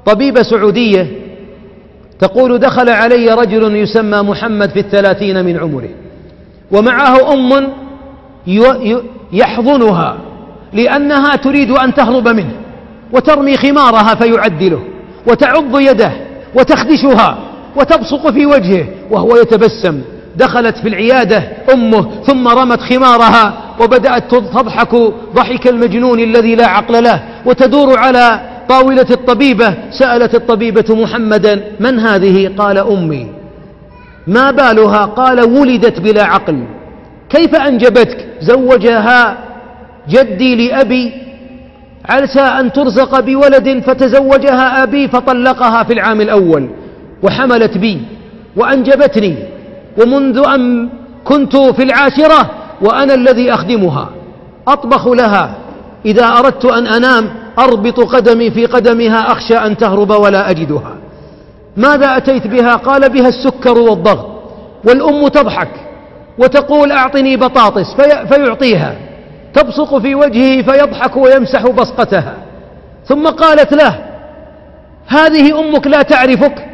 طبيبة سعودية تقول: دخل علي رجل يسمى محمد في 30 من عمره، ومعه أم يحضنها لأنها تريد أن تهرب منه، وترمي خمارها فيعدله، وتعض يده وتخدشها وتبصق في وجهه وهو يتبسم. دخلت في العيادة أمه ثم رمت خمارها وبدأت تضحك ضحك المجنون الذي لا عقل له، وتدور على طاولة الطبيبة. سألت الطبيبة محمدا: من هذه؟ قال: أمي. ما بالها؟ قال: ولدت بلا عقل. كيف أنجبتك؟ زوجها جدي لأبي عسى أن ترزق بولد فتزوجها أبي فطلقها في العام الأول، وحملت بي وأنجبتني، ومنذ أن كنت في العاشرة وأنا الذي أخدمها، أطبخ لها، إذا أردت أن أنام أربط قدمي في قدمها أخشى أن تهرب ولا أجدها. ماذا أتيت بها؟ قال: بها السكر والضغط. والأم تضحك وتقول: أعطني بطاطس، فيعطيها، تبصق في وجهه فيضحك ويمسح بصقتها. ثم قالت له: هذه أمك لا تعرفك؟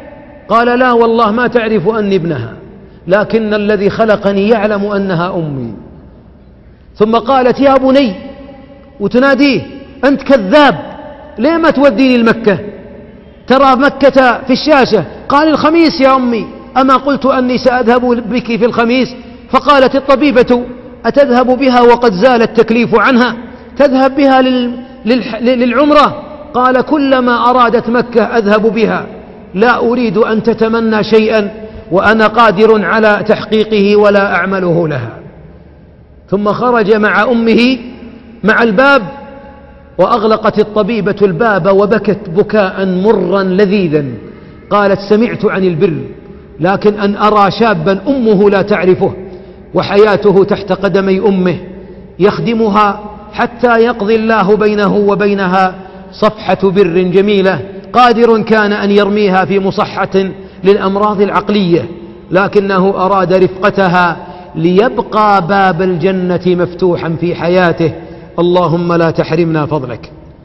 قال: لا والله ما تعرف أني ابنها، لكن الذي خلقني يعلم أنها أمي. ثم قالت: يا بني، وتناديه: أنت كذاب، ليه ما توديني المكة؟ ترى مكة في الشاشة. قال: الخميس يا أمي، أما قلت أني سأذهب بك في الخميس؟ فقالت الطبيبة: أتذهب بها وقد زال التكليف عنها؟ تذهب بها للعمرة؟ قال: كلما أرادت مكة أذهب بها، لا أريد أن تتمنى شيئا وأنا قادر على تحقيقه ولا أعمله لها. ثم خرج مع أمه مع الباب، وأغلقت الطبيبة الباب وبكت بكاء مرا لذيذا. قالت: سمعت عن البر، لكن أن أرى شابا أمه لا تعرفه وحياته تحت قدمي أمه يخدمها حتى يقضي الله بينه وبينها صفحة بر جميلة، قادر كان أن يرميها في مصحة للأمراض العقلية، لكنه أراد رفقتها ليبقى باب الجنة مفتوحا في حياته. اللهم لا تحرمنا فضلك.